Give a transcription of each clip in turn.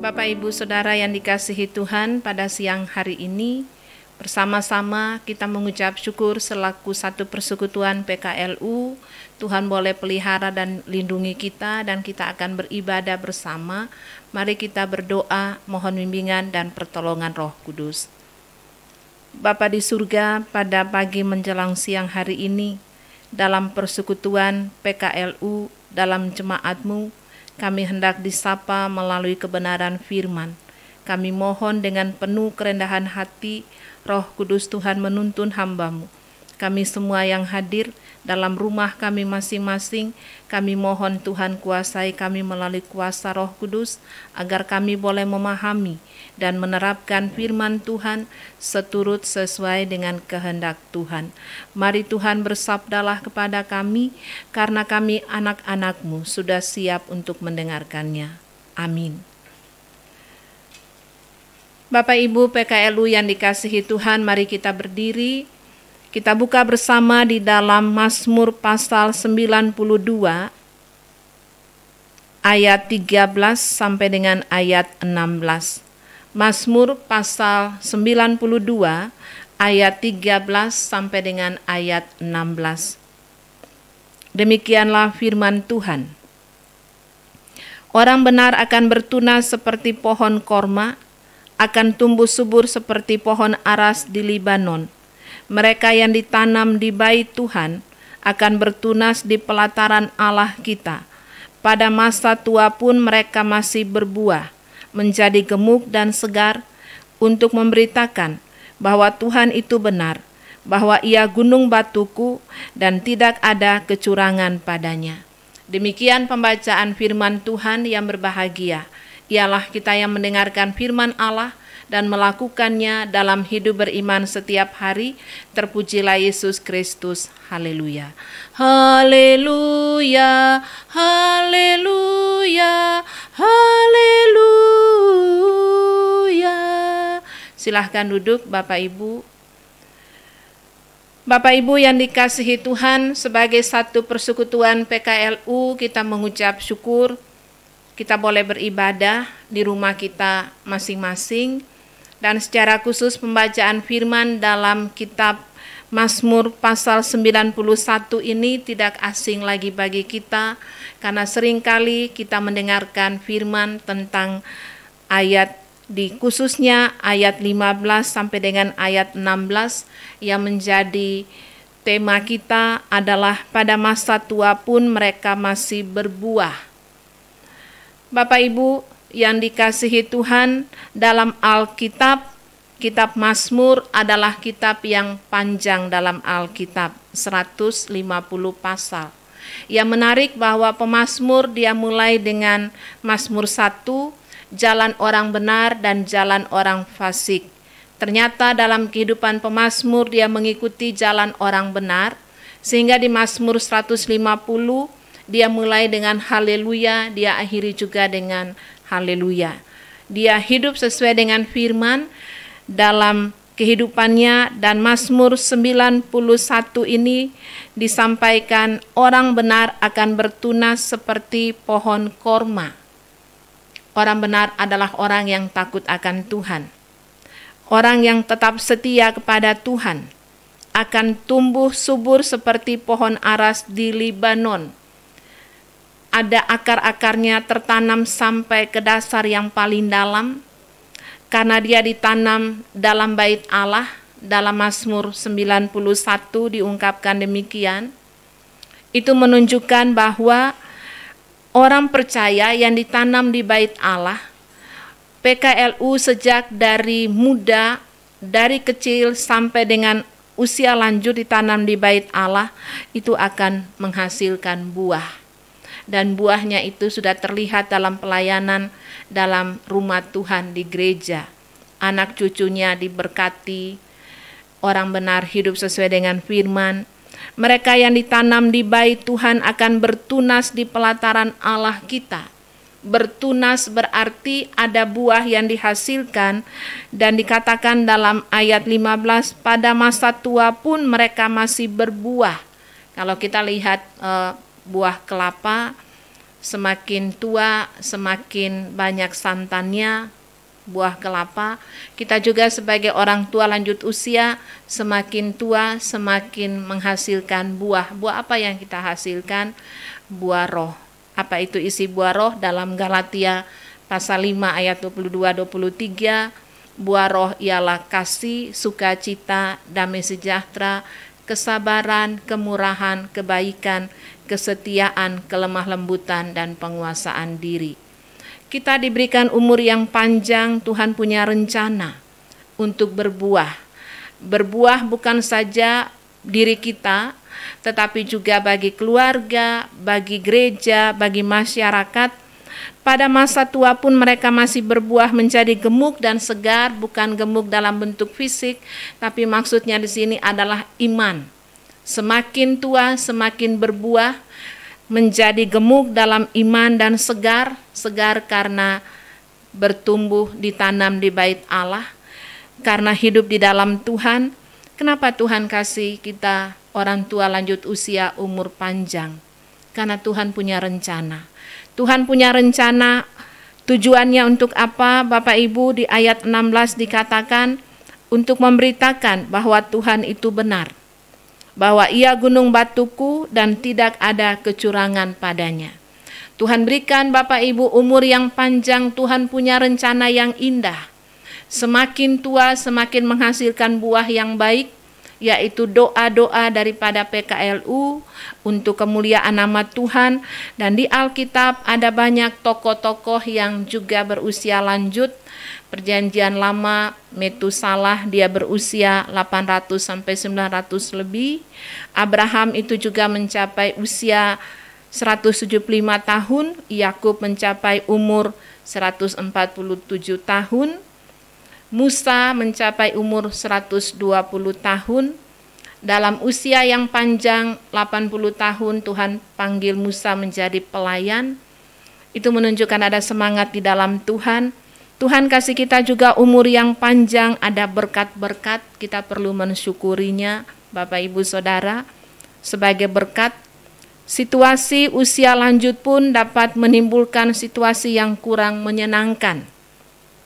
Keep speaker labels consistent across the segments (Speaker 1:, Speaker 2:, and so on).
Speaker 1: Bapak, Ibu, Saudara yang dikasihi Tuhan, pada siang hari ini bersama-sama kita mengucap syukur selaku satu persekutuan PKLU. Tuhan boleh pelihara dan lindungi kita dan kita akan beribadah bersama. Mari kita berdoa, mohon bimbingan dan pertolongan Roh Kudus. Bapa di surga, pada pagi menjelang siang hari ini, dalam persekutuan PKLU, dalam jemaat-Mu, kami hendak disapa melalui kebenaran firman. Kami mohon dengan penuh kerendahan hati, Roh Kudus Tuhan menuntun hamba-Mu. Kami semua yang hadir dalam rumah kami masing-masing, kami mohon Tuhan kuasai kami melalui kuasa Roh Kudus, agar kami boleh memahami dan menerapkan firman Tuhan seturut sesuai dengan kehendak Tuhan. Mari Tuhan bersabdalah kepada kami, karena kami anak-anak-Mu sudah siap untuk mendengarkannya. Amin. Bapak Ibu PKLU yang dikasihi Tuhan, mari kita berdiri. Kita buka bersama di dalam Mazmur pasal 92 ayat 13 sampai dengan ayat 16. Mazmur pasal 92 ayat 13 sampai dengan ayat 16. Demikianlah firman Tuhan. Orang benar akan bertunas seperti pohon korma, akan tumbuh subur seperti pohon aras di Libanon. Mereka yang ditanam di bait Tuhan akan bertunas di pelataran Allah kita. Pada masa tua pun mereka masih berbuah, menjadi gemuk dan segar, untuk memberitakan bahwa Tuhan itu benar, bahwa Ia gunung batuku dan tidak ada kecurangan padanya. Demikian pembacaan firman Tuhan. Yang berbahagia ialah kita yang mendengarkan firman Allah dan melakukannya dalam hidup beriman setiap hari. Terpujilah Yesus Kristus. Haleluya. Haleluya. Haleluya. Haleluya. Silahkan duduk Bapak Ibu. Bapak Ibu yang dikasihi Tuhan, sebagai satu persekutuan PKLU kita mengucap syukur kita boleh beribadah di rumah kita masing-masing, dan secara khusus pembacaan firman dalam kitab Mazmur pasal 91 ini tidak asing lagi bagi kita, karena seringkali kita mendengarkan firman tentang ayat khususnya ayat 15 sampai dengan ayat 16 yang menjadi tema kita adalah pada masa tua pun mereka masih berbuah. Bapak Ibu yang dikasihi Tuhan, dalam Alkitab, kitab Mazmur adalah kitab yang panjang dalam Alkitab, 150 pasal. Yang menarik bahwa pemazmur dia mulai dengan Mazmur 1, jalan orang benar dan jalan orang fasik. Ternyata dalam kehidupan pemazmur dia mengikuti jalan orang benar, sehingga di Mazmur 150 dia mulai dengan haleluya, dia akhiri juga dengan haleluya. Dia hidup sesuai dengan firman dalam kehidupannya, dan Mazmur 91 ini disampaikan orang benar akan bertunas seperti pohon korma. Orang benar adalah orang yang takut akan Tuhan. Orang yang tetap setia kepada Tuhan akan tumbuh subur seperti pohon aras di Libanon. Ada akar-akarnya tertanam sampai ke dasar yang paling dalam, karena dia ditanam dalam bait Allah. Dalam Mazmur 91 diungkapkan demikian. Itu menunjukkan bahwa orang percaya yang ditanam di bait Allah, PKLU sejak dari muda, dari kecil sampai dengan usia lanjut ditanam di bait Allah, itu akan menghasilkan buah. Dan buahnya itu sudah terlihat dalam pelayanan dalam rumah Tuhan di gereja. Anak cucunya diberkati, orang benar hidup sesuai dengan firman. Mereka yang ditanam di bait Tuhan akan bertunas di pelataran Allah kita. Bertunas berarti ada buah yang dihasilkan, dan dikatakan dalam ayat 15, pada masa tua pun mereka masih berbuah. Kalau kita lihat buah kelapa, semakin tua semakin banyak santannya, buah kelapa. Kita juga sebagai orang tua lanjut usia, semakin tua semakin menghasilkan buah. Buah apa yang kita hasilkan? Buah roh. Apa itu isi buah roh? Dalam Galatia pasal 5 ayat 22-23, buah roh ialah kasih, sukacita, damai sejahtera, kesabaran, kemurahan, kebaikan, kesetiaan, kelemah lembutan, dan penguasaan diri. Kita diberikan umur yang panjang, Tuhan punya rencana untuk berbuah. Berbuah bukan saja diri kita, tetapi juga bagi keluarga, bagi gereja, bagi masyarakat. Pada masa tua pun mereka masih berbuah menjadi gemuk dan segar, bukan gemuk dalam bentuk fisik, tapi maksudnya di sini adalah iman. Semakin tua semakin berbuah, menjadi gemuk dalam iman dan segar karena bertumbuh ditanam di bait Allah, karena hidup di dalam Tuhan. Kenapa Tuhan kasih kita orang tua lanjut usia umur panjang? Karena Tuhan punya rencana. Tuhan punya rencana, tujuannya untuk apa? Bapak Ibu, di ayat 16 dikatakan untuk memberitakan bahwa Tuhan itu benar, bahwa Ia gunung batuku dan tidak ada kecurangan padanya. Tuhan berikan Bapak Ibu umur yang panjang, Tuhan punya rencana yang indah. Semakin tua semakin menghasilkan buah yang baik, yaitu doa-doa daripada PKLU untuk kemuliaan nama Tuhan. Dan di Alkitab ada banyak tokoh-tokoh yang juga berusia lanjut. Perjanjian Lama, Metusalah, dia berusia 800 sampai 900 lebih. Abraham itu juga mencapai usia 175 tahun, Yakub mencapai umur 147 tahun, Musa mencapai umur 120 tahun. Dalam usia yang panjang 80 tahun Tuhan panggil Musa menjadi pelayan. Itu menunjukkan ada semangat di dalam Tuhan. Tuhan kasih kita juga umur yang panjang, ada berkat-berkat, kita perlu mensyukurinya Bapak Ibu Saudara. Sebagai berkat, situasi usia lanjut pun dapat menimbulkan situasi yang kurang menyenangkan.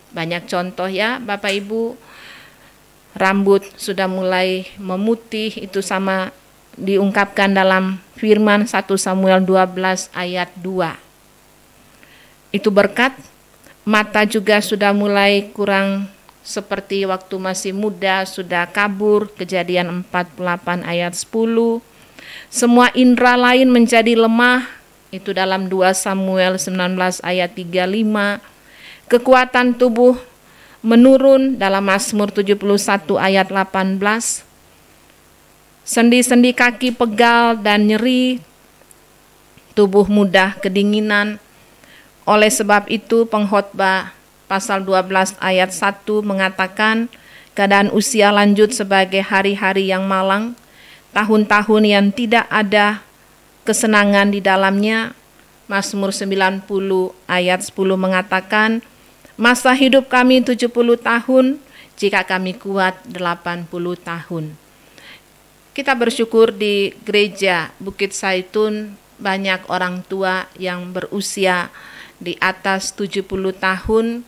Speaker 1: Banyak contoh ya Bapak Ibu, rambut sudah mulai memutih, itu sama diungkapkan dalam firman 1 Samuel 12 ayat 2. Itu berkat. Mata juga sudah mulai kurang seperti waktu masih muda, sudah kabur, Kejadian 48 ayat 10. Semua indera lain menjadi lemah, itu dalam 2 Samuel 19 ayat 35. Kekuatan tubuh menurun dalam Mazmur 71 ayat 18. Sendi-sendi kaki pegal dan nyeri, tubuh mudah kedinginan. Oleh sebab itu pengkhotbah pasal 12 ayat 1 mengatakan keadaan usia lanjut sebagai hari-hari yang malang, tahun-tahun yang tidak ada kesenangan di dalamnya. Mazmur 90 ayat 10 mengatakan, masa hidup kami 70 tahun, jika kami kuat 80 tahun. Kita bersyukur di gereja Bukit Zaitun banyak orang tua yang berusia di atas 70 tahun,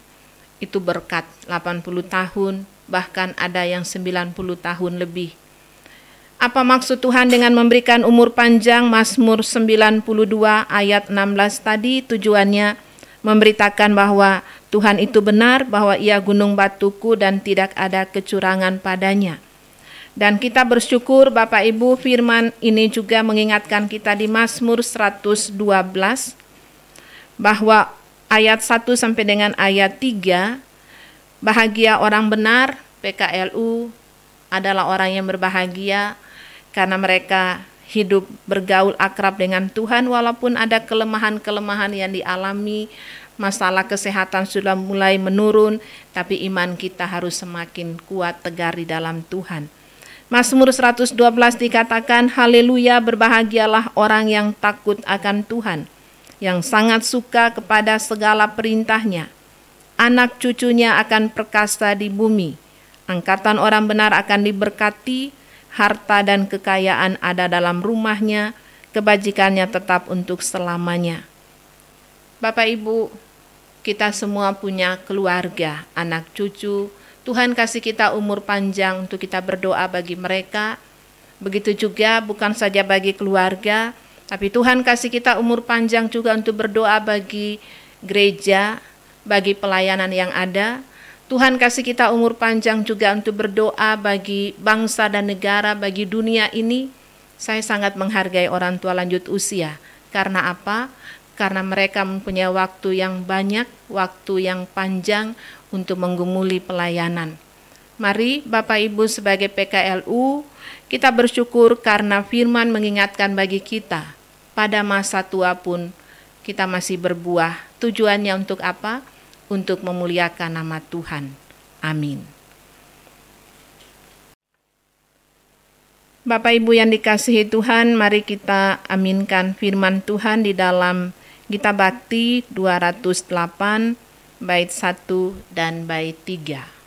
Speaker 1: itu berkat 80 tahun, bahkan ada yang 90 tahun lebih. Apa maksud Tuhan dengan memberikan umur panjang? Mazmur 92 ayat 16 tadi tujuannya memberitakan bahwa Tuhan itu benar, bahwa Ia gunung batuku dan tidak ada kecurangan padanya. Dan kita bersyukur Bapak Ibu, firman ini juga mengingatkan kita di Mazmur 112 bahwa ayat 1 sampai dengan ayat 3, bahagia orang benar, PKLU adalah orang yang berbahagia karena mereka hidup bergaul akrab dengan Tuhan walaupun ada kelemahan-kelemahan yang dialami, masalah kesehatan sudah mulai menurun, tapi iman kita harus semakin kuat tegar di dalam Tuhan. Mazmur 112 dikatakan, haleluya, berbahagialah orang yang takut akan Tuhan, yang sangat suka kepada segala perintahnya. Anak cucunya akan perkasa di bumi. Angkatan orang benar akan diberkati, harta dan kekayaan ada dalam rumahnya, kebajikannya tetap untuk selamanya. Bapak Ibu, kita semua punya keluarga, anak cucu. Tuhan kasih kita umur panjang untuk kita berdoa bagi mereka. Begitu juga bukan saja bagi keluarga, tapi Tuhan kasih kita umur panjang juga untuk berdoa bagi gereja, bagi pelayanan yang ada. Tuhan kasih kita umur panjang juga untuk berdoa bagi bangsa dan negara, bagi dunia ini. Saya sangat menghargai orang tua lanjut usia. Karena apa? Karena mereka mempunyai waktu yang banyak, waktu yang panjang untuk menggumuli pelayanan. Mari Bapak Ibu sebagai PKLU, kita bersyukur karena firman mengingatkan bagi kita, pada masa tua pun kita masih berbuah. Tujuannya untuk apa? Untuk memuliakan nama Tuhan. Amin. Bapak Ibu yang dikasihi Tuhan, mari kita aminkan firman Tuhan di dalam Gita Bakti 208 bait 1 dan bait 3.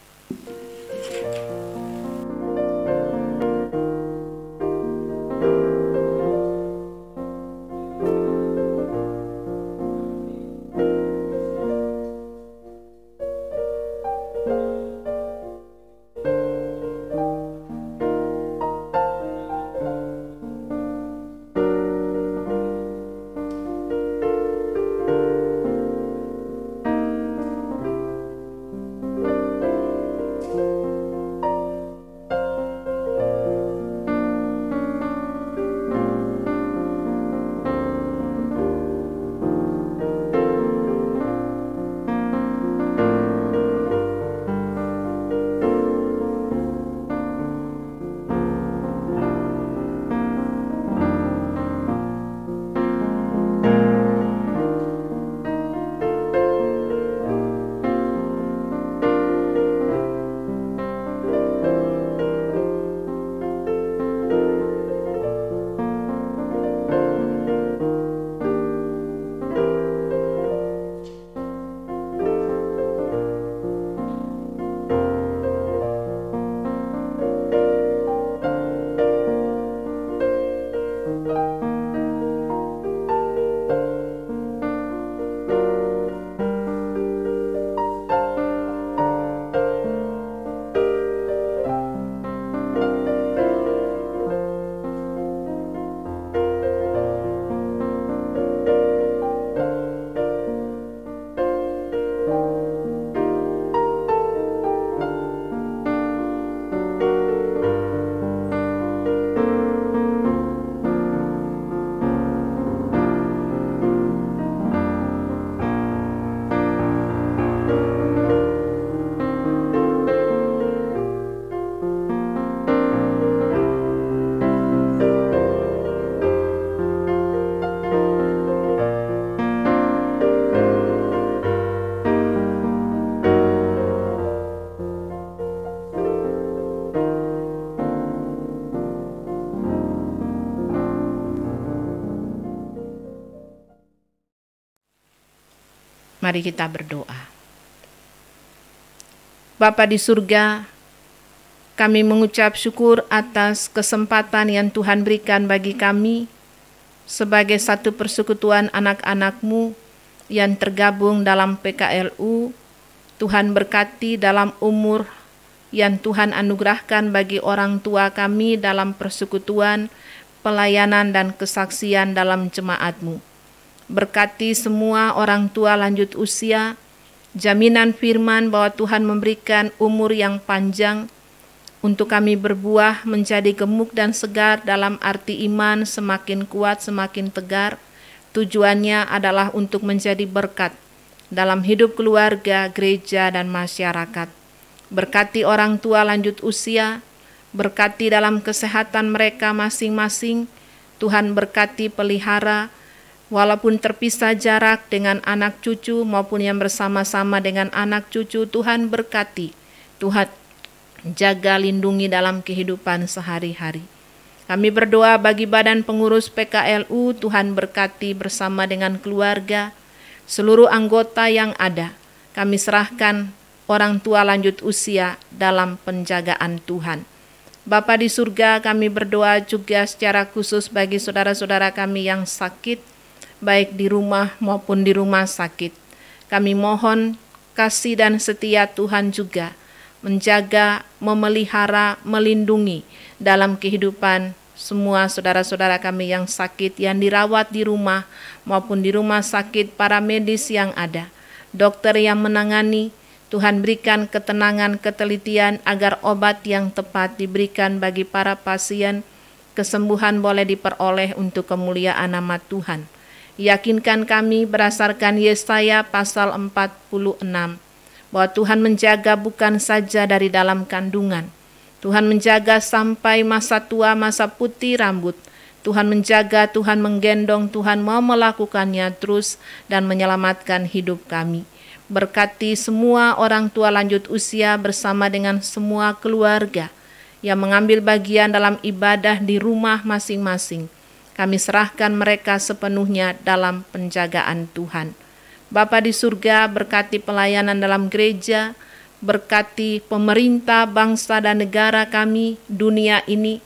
Speaker 1: Mari kita berdoa. Bapa di surga, kami mengucap syukur atas kesempatan yang Tuhan berikan bagi kami sebagai satu persekutuan anak-anak-Mu yang tergabung dalam PKLU. Tuhan berkati dalam umur yang Tuhan anugerahkan bagi orang tua kami dalam persekutuan, pelayanan dan kesaksian dalam jemaat-Mu. Berkati semua orang tua lanjut usia, jaminan firman bahwa Tuhan memberikan umur yang panjang untuk kami berbuah menjadi gemuk dan segar dalam arti iman semakin kuat, semakin tegar. Tujuannya adalah untuk menjadi berkat dalam hidup keluarga, gereja, dan masyarakat. Berkati orang tua lanjut usia, berkati dalam kesehatan mereka masing-masing. Tuhan berkati pelihara, walaupun terpisah jarak dengan anak cucu maupun yang bersama-sama dengan anak cucu, Tuhan berkati. Tuhan jaga lindungi dalam kehidupan sehari-hari. Kami berdoa bagi badan pengurus PKLU, Tuhan berkati bersama dengan keluarga, seluruh anggota yang ada. Kami serahkan orang tua lanjut usia dalam penjagaan Tuhan. Bapa di surga, kami berdoa juga secara khusus bagi saudara-saudara kami yang sakit, baik di rumah maupun di rumah sakit. Kami mohon kasih dan setia Tuhan juga menjaga, memelihara, melindungi dalam kehidupan semua saudara-saudara kami yang sakit, yang dirawat di rumah maupun di rumah sakit, para medis yang ada, dokter yang menangani. Tuhan berikan ketenangan, ketelitian agar obat yang tepat diberikan bagi para pasien, kesembuhan boleh diperoleh untuk kemuliaan nama Tuhan. Yakinkan kami berdasarkan Yesaya pasal 46, bahwa Tuhan menjaga bukan saja dari dalam kandungan, Tuhan menjaga sampai masa tua, masa putih rambut. Tuhan menjaga, Tuhan menggendong, Tuhan mau melakukannya terus dan menyelamatkan hidup kami. Berkati semua orang tua lanjut usia bersama dengan semua keluarga yang mengambil bagian dalam ibadah di rumah masing-masing. Kami serahkan mereka sepenuhnya dalam penjagaan Tuhan. Bapa di surga, berkati pelayanan dalam gereja, berkati pemerintah, bangsa dan negara kami, dunia ini.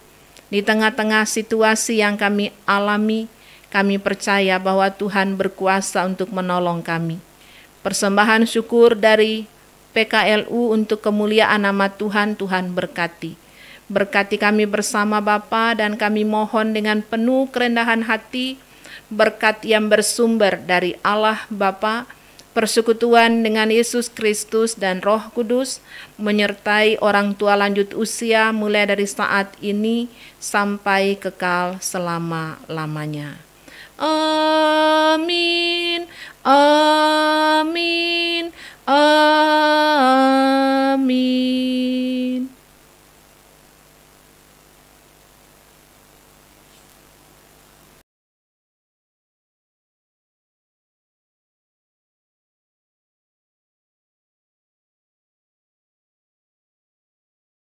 Speaker 1: Di tengah-tengah situasi yang kami alami, kami percaya bahwa Tuhan berkuasa untuk menolong kami. Persembahan syukur dari PKLU untuk kemuliaan nama Tuhan, Tuhan berkati. Berkati kami bersama Bapa, dan kami mohon dengan penuh kerendahan hati, berkat yang bersumber dari Allah Bapa, persekutuan dengan Yesus Kristus dan Roh Kudus, menyertai orang tua lanjut usia mulai dari saat ini sampai kekal selama-lamanya. Amin. Amin.